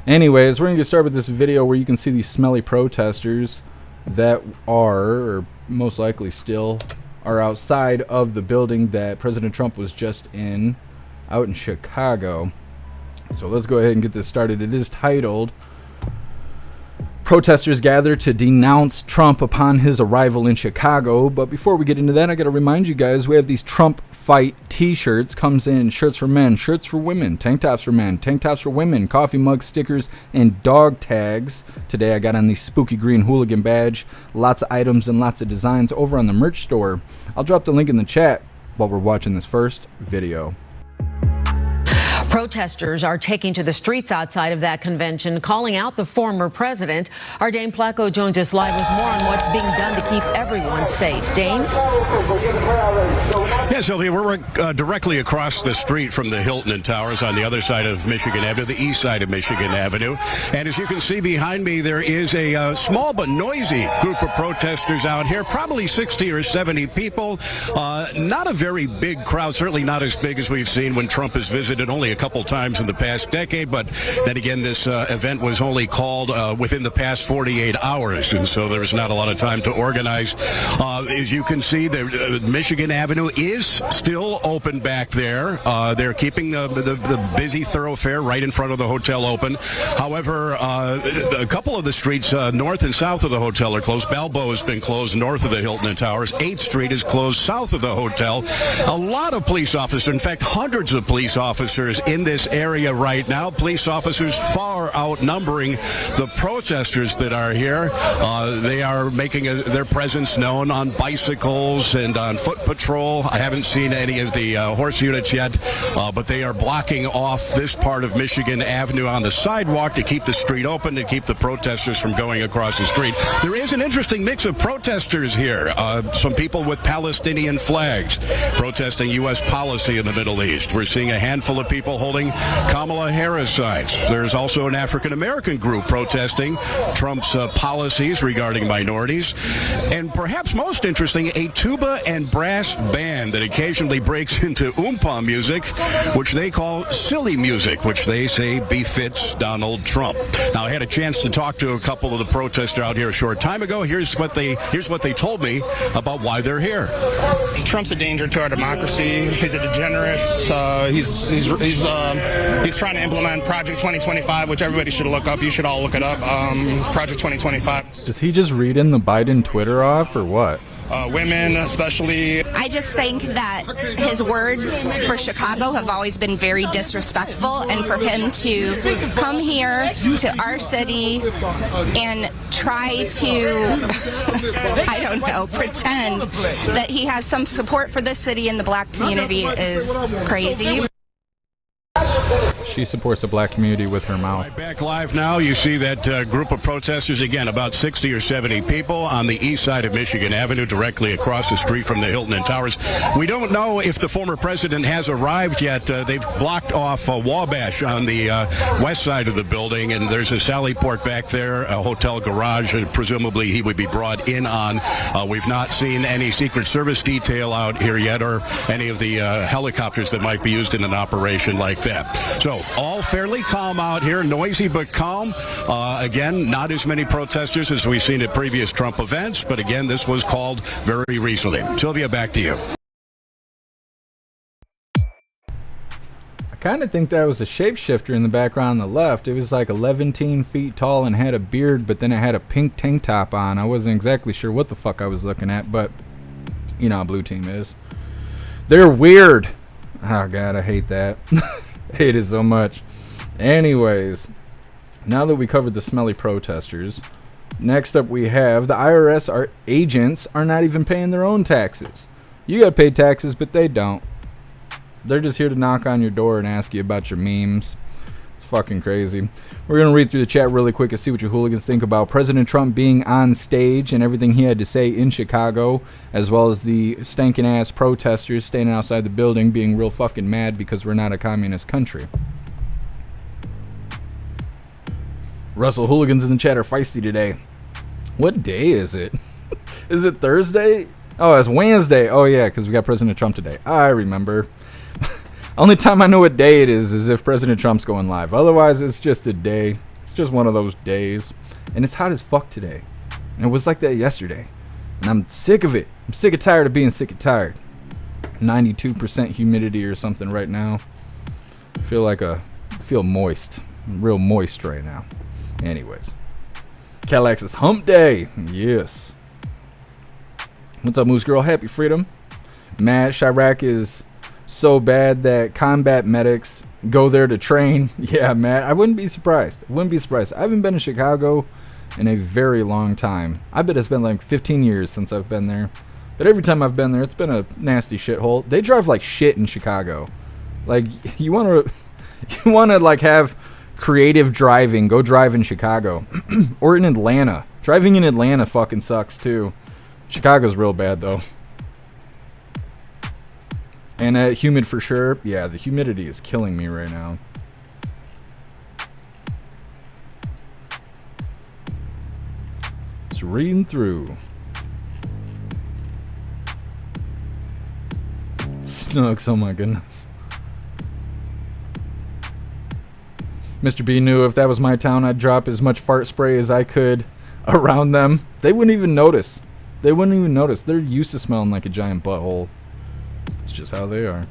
Anyways, we're going to get started with this video where you can see these smelly protesters that are, or most likely still, are outside of the building that President Trump was just in, out in Chicago. So let's go ahead and get this started. It is titled, Protesters gathered to denounce Trump upon his arrival in Chicago. But before we get into that, I got to remind you guys, we have these Trump Fight t-shirts. Comes in shirts for men, shirts for women, tank tops for men, tank tops for women, coffee mugs, stickers, and dog tags. Today I got on the spooky green hooligan badge. Lots of items and lots of designs over on the merch store. I'll drop the link in the chat while we're watching this first video. Protesters are taking to the streets outside of that convention, calling out the former president. Our Dane Placco joins us live with more on what's being done to keep everyone safe. Dane? Yeah, Sylvia, we're directly across the street from the Hilton and Towers on the other side of Michigan Avenue, the east side of Michigan Avenue. And as you can see behind me, there is a small but noisy group of protesters out here, probably 60 or 70 people. Not a very big crowd, certainly not as big as we've seen when Trump has visited only a couple times in the past decade, but then again, this event was only called within the past 48 hours, and so there's not a lot of time to organize. As you can see, the Michigan Avenue is still open back there. They're keeping the busy thoroughfare right in front of the hotel open. However, a couple of the streets north and south of the hotel are closed. Balboa has been closed north of the Hilton and Towers. 8th Street is closed south of the hotel. A lot of police officers, in fact, hundreds of police officers in this area right now. Police officers far outnumbering the protesters that are here. They are making their presence known on bicycles and on foot patrol. I haven't seen any of the horse units yet, but they are blocking off this part of Michigan Avenue on the sidewalk to keep the street open, to keep the protesters from going across the street. There is an interesting mix of protesters here. Some people with Palestinian flags protesting U.S. policy in the Middle East. We're seeing a handful of people holding Kamala Harris signs. There's also an African-American group protesting Trump's policies regarding minorities. And perhaps most interesting, a tuba and brass band that occasionally breaks into oompa music, which they call silly music, which they say befits Donald Trump. Now, I had a chance to talk to a couple of the protesters out here a short time ago. Here's what they told me about why they're here. Trump's a danger to our democracy. He's a degenerate. He's trying to implement Project 2025, which everybody should look up. You should all look it up. Project 2025. Is he just reading the Biden Twitter off or what? Women, especially. I just think that his words for Chicago have always been very disrespectful, and for him to come here to our city and try to, I don't know, pretend that he has some support for this city and the black community is crazy. She supports the black community with her mouth. Right, back live now. You see that group of protesters, again, about 60 or 70 people on the east side of Michigan Avenue, directly across the street from the Hilton and Towers. We don't know if the former president has arrived yet. They've blocked off Wabash on the west side of the building, and there's a Sally Port back there, a hotel garage, and presumably he would be brought in on. We've not seen any Secret Service detail out here yet, or any of the helicopters that might be used in an operation like that. So all fairly calm out here, noisy but calm. Again, not as many protesters as we've seen at previous Trump events, but again, this was called very recently. Sylvia, back to you. I kind of think that was a shapeshifter in the background on the left. It was like 11 feet tall and had a beard, but then it had a pink tank top on. I wasn't exactly sure what the fuck I was looking at, but you know how Blue Team is. They're weird. Oh, God, I hate that. Hate it so much. Anyways, now that we covered the smelly protesters, next up we have the IRS. Agents are not even paying their own taxes. You gotta pay taxes, but they don't. They're just here to knock on your door and ask you about your memes. It's fucking crazy. We're gonna read through the chat really quick and see what you hooligans think about President Trump being on stage and everything he had to say in Chicago, as well as the stankin' ass protesters standing outside the building being real fucking mad because we're not a communist country. Russell, hooligans in the chat are feisty today. What day is it? Is it Thursday? Oh, it's Wednesday. Oh yeah, because we got President Trump today. I remember. Only time I know what day it is if President Trump's going live. Otherwise, it's just a day. It's just one of those days. And it's hot as fuck today. And it was like that yesterday. And I'm sick of it. I'm sick and tired of being sick and tired. 92% humidity or something right now. I feel moist. I'm real moist right now. Anyways. Cadillac says hump day. Yes. What's up, Moose Girl? Happy freedom. Matt, Chirac is so bad that combat medics go there to train. Yeah, Matt, I wouldn't be surprised. I haven't been to Chicago in a very long time. I bet it's been like 15 years since I've been there. But every time I've been there, it's been a nasty shithole. They drive like shit in Chicago. Like, you want to like have creative driving, go drive in Chicago. Or in Atlanta. Driving in Atlanta fucking sucks too. Chicago's real bad though. And humid for sure. Yeah, the humidity is killing me right now. Just reading through. Snooks, oh my goodness. Mr. B knew if that was my town, I'd drop as much fart spray as I could around them. They wouldn't even notice. They're used to smelling like a giant butthole. It's just how they are.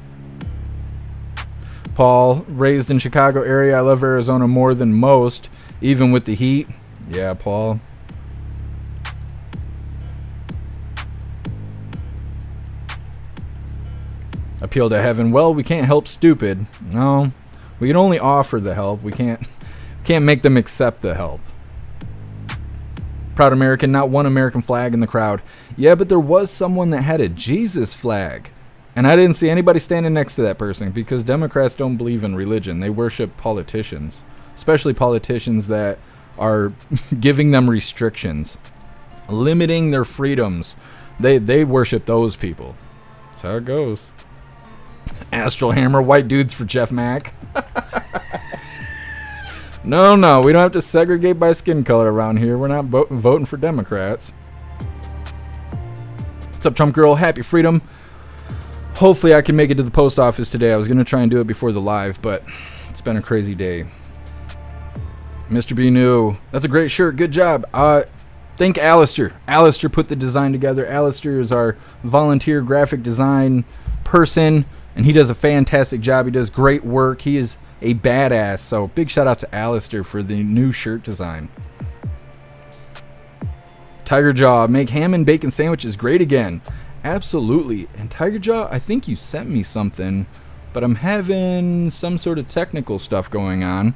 Paul, raised in Chicago area. I love Arizona more than most, even with the heat. Yeah, Paul. Appeal to heaven. Well, we can't help stupid. No, we can only offer the help. We can't make them accept the help. Proud American, not one American flag in the crowd. Yeah, but there was someone that had a Jesus flag. And I didn't see anybody standing next to that person because Democrats don't believe in religion. They worship politicians, especially politicians that are giving them restrictions, limiting their freedoms. They worship those people. That's how it goes. Astral Hammer, white dudes for Jeff Mack. No, we don't have to segregate by skin color around here. We're not voting for Democrats. What's up, Trump girl? Happy freedom. Hopefully I can make it to the post office today. I was going to try and do it before the live, but it's been a crazy day. Mr. B new. That's a great shirt. Good job. Thank Alistair. Alistair put the design together. Alistair is our volunteer graphic design person, and he does a fantastic job. He does great work. He is a badass. So big shout out to Alistair for the new shirt design. Tiger Jaw, make ham and bacon sandwiches great again. Absolutely. And Tiger Jaw, I think you sent me something, but I'm having some sort of technical stuff going on.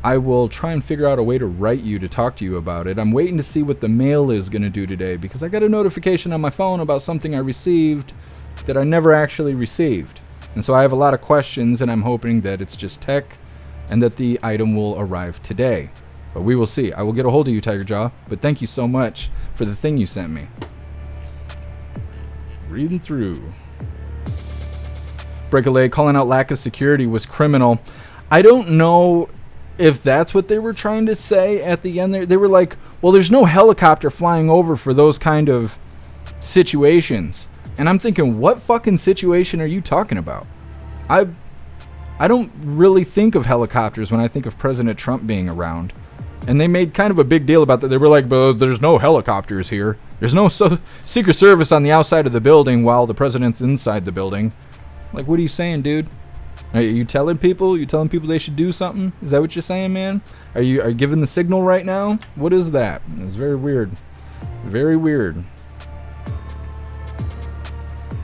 I will try and figure out a way to write you to talk to you about it. I'm waiting to see what the mail is going to do today because I got a notification on my phone about something I received that I never actually received. And so I have a lot of questions, and I'm hoping that it's just tech and that the item will arrive today. But we will see. I will get a hold of you, Tiger Jaw, but thank you so much for the thing you sent me. Reading through. Break a leg, calling out lack of security was criminal. I don't know if that's what they were trying to say at the end there. They were like, well, there's no helicopter flying over for those kind of situations. And I'm thinking, what fucking situation are you talking about? I don't really think of helicopters when I think of President Trump being around. And they made kind of a big deal about that. They were like, but there's no helicopters here. There's no Secret Service on the outside of the building while the president's inside the building. Like, what are you saying, dude? Are you telling people? You telling people they should do something? Is that what you're saying, man? Are you giving the signal right now? What is that? It's very weird. Very weird.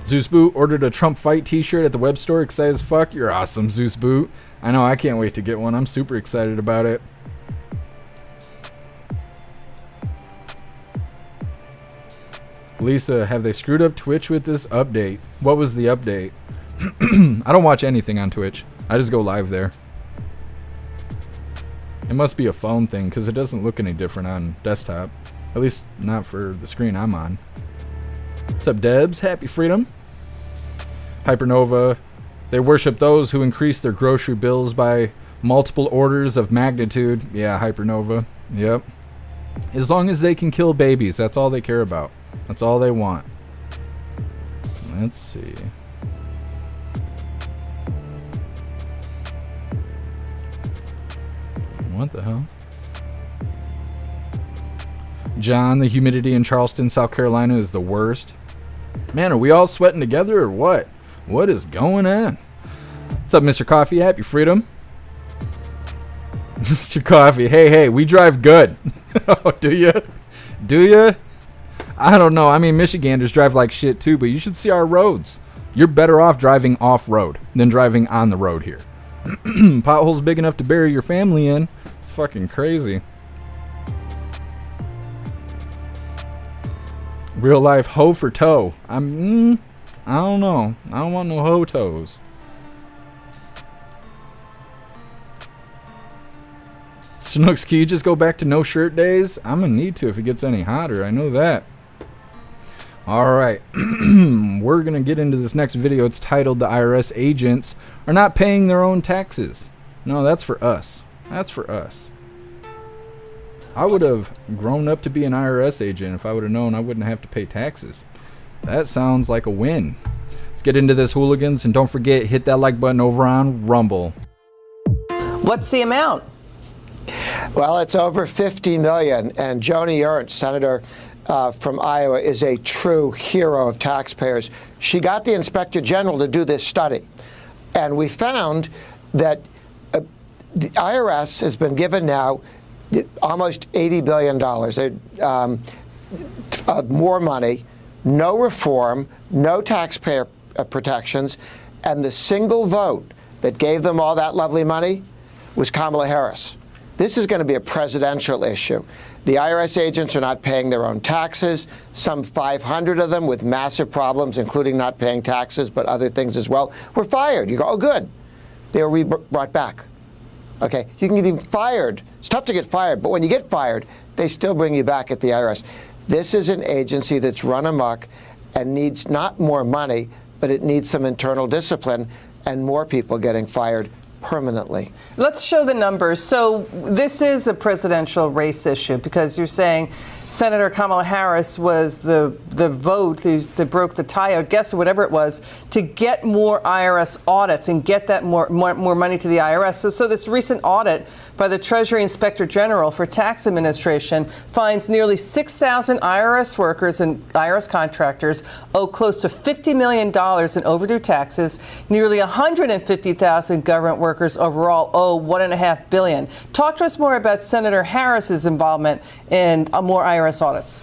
Zeus Boot ordered a Trump fight t-shirt at the web store. Excited as fuck. You're awesome, Zeus Boot. I know, I can't wait to get one. I'm super excited about it. Lisa, have they screwed up Twitch with this update? What was the update? I don't watch anything on Twitch. I just go live there. It must be a phone thing because it doesn't look any different on desktop. At least not for the screen I'm on. What's up, Debs? Happy freedom. Hypernova. They worship those who increase their grocery bills by multiple orders of magnitude. Yeah, Hypernova. Yep. As long as they can kill babies, that's all they care about. That's all they want. Let's see. What the hell? John, the humidity in Charleston, South Carolina is the worst. Man, are we all sweating together or what? What is going on? What's up, Mr. Coffee? Happy freedom. Mr. Coffee, hey, we drive good. Oh, do you? Do you? I don't know. I mean, Michiganders drive like shit too, but you should see our roads. You're better off driving off-road than driving on the road here. Potholes big enough to bury your family in. It's fucking crazy. Real life hoe for toe. I don't know. I don't want no hoe toes. Snooks, can you just go back to no shirt days? I'm gonna need to if it gets any hotter. I know that. Alright. We're gonna get into this next video. It's titled "The IRS Agents Are Not Paying Their Own Taxes." No, that's for us. That's for us. I would have grown up to be an IRS agent if I would have known I wouldn't have to pay taxes. That sounds like a win. Let's get into this, hooligans, and don't forget, hit that like button over on Rumble. What's the amount? Well, it's over 50 million, and Joni Ernst, Senator from Iowa, is a true hero of taxpayers. She got the Inspector General to do this study, and we found that the IRS has been given now almost $80 billion of more money, no reform, no taxpayer protections, and the single vote that gave them all that lovely money was Kamala Harris. This is going to be a presidential issue. The IRS agents are not paying their own taxes, some 500 of them with massive problems, including not paying taxes, but other things as well, were fired. You go, oh, good. They were brought back. Okay, you can get even fired. It's tough to get fired, but when you get fired, they still bring you back at the IRS. This is an agency that's run amok and needs not more money, but it needs some internal discipline and more people getting fired permanently. Let's show the numbers. So this is a presidential race issue because you're saying Senator Kamala Harris was the vote that broke the tie, or guess, or whatever it was, to get more IRS audits and get that more money to the IRS. So this recent audit by the Treasury Inspector General for Tax Administration finds nearly 6,000 IRS workers and IRS contractors owe close to $50 million in overdue taxes. Nearly 150,000 government workers overall owe $1.5 billion. Talk to us more about Senator Harris's involvement in more IRS audits.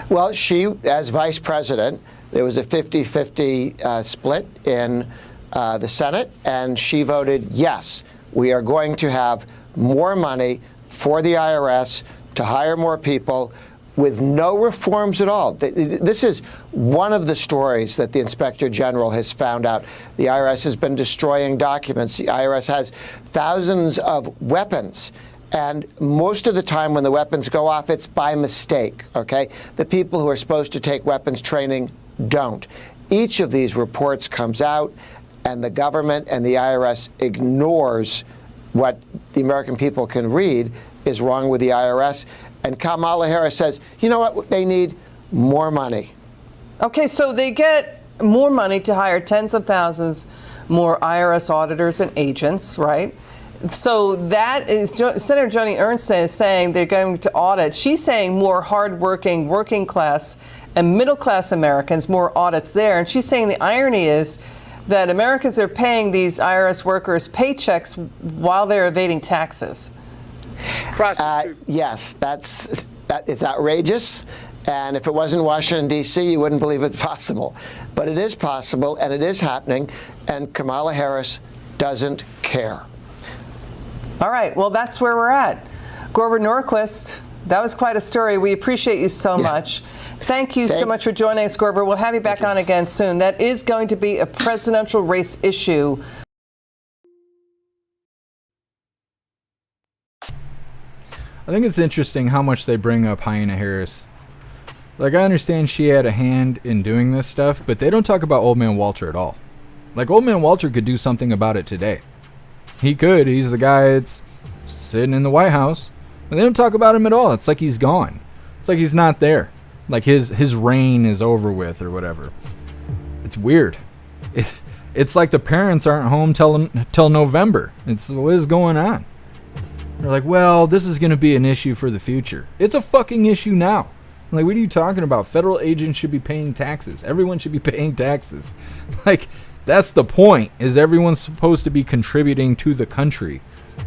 Well, she, as vice president, there was a 50-50 split in the Senate, and she voted yes. We are going to have more money for the IRS to hire more people with no reforms at all. This is one of the stories that the Inspector General has found out. The IRS has been destroying documents. The IRS has thousands of weapons. And most of the time when the weapons go off, it's by mistake, okay? The people who are supposed to take weapons training don't. Each of these reports comes out, and the government and the IRS ignores what the American people can read is wrong with the IRS. And Kamala Harris says, you know what, they need more money. Okay, so they get more money to hire tens of thousands more IRS auditors and agents, right? So that is, Senator Joni Ernst is saying they're going to audit. She's saying more hardworking, working class and middle class Americans, more audits there. And she's saying the irony is that Americans are paying these IRS workers paychecks while they're evading taxes. Yes, that is outrageous. And if it wasn't Washington, D.C., you wouldn't believe it's possible. But it is possible, and it is happening, and Kamala Harris doesn't care. All right, well, that's where we're at. Grover Norquist, that was quite a story. We appreciate you so much. Thank you so much for joining us, Grover. We'll have you back on again soon. That is going to be a presidential race issue. I think it's interesting how much they bring up Hyena Harris. Like, I understand she had a hand in doing this stuff, but they don't talk about Old Man Walter at all. Like, Old Man Walter could do something about it today. He could. He's the guy that's sitting in the White House. And they don't talk about him at all. It's like he's gone. It's like he's not there. Like his reign is over with or whatever. It's weird. It's like the parents aren't home till November. It's what is going on. They're like, well, this is going to be an issue for the future. It's a fucking issue now. Like, what are you talking about? Federal agents should be paying taxes. Everyone should be paying taxes. Like, that's the point, is everyone's supposed to be contributing to the country.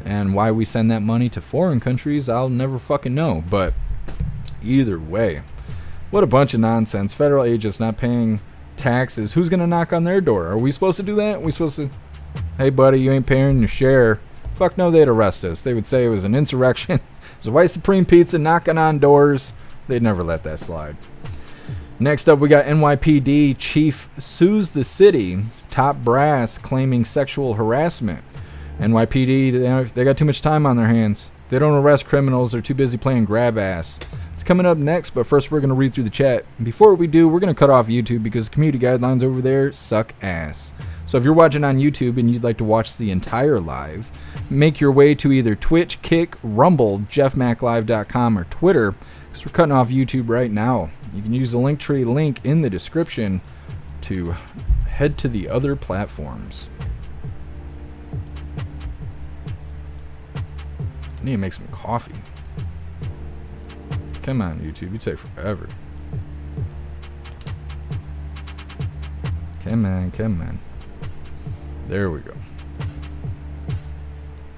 And why we send that money to foreign countries, I'll never fucking know. But either way, what a bunch of nonsense. Federal agents not paying taxes. Who's going to knock on their door? Are we supposed to do that? Are we supposed to, hey buddy, you ain't paying your share? Fuck no, they'd arrest us. They would say it was an insurrection. It was a white supreme pizza knocking on doors. They'd never let that slide. Next up, we got NYPD chief sues the city. Top brass claiming sexual harassment. NYPD, they got too much time on their hands. They don't arrest criminals. They're too busy playing grab ass. It's coming up next, but first we're going to read through the chat. And before we do, we're going to cut off YouTube because community guidelines over there suck ass. So if you're watching on YouTube and you'd like to watch the entire live, make your way to either Twitch, Kick, Rumble, jeffmaclive.com, or Twitter, because we're cutting off YouTube right now. You can use the Linktree link in the description to head to the other platforms. I need to make some coffee. Come on, YouTube. You take forever. Come on, come on. There we go.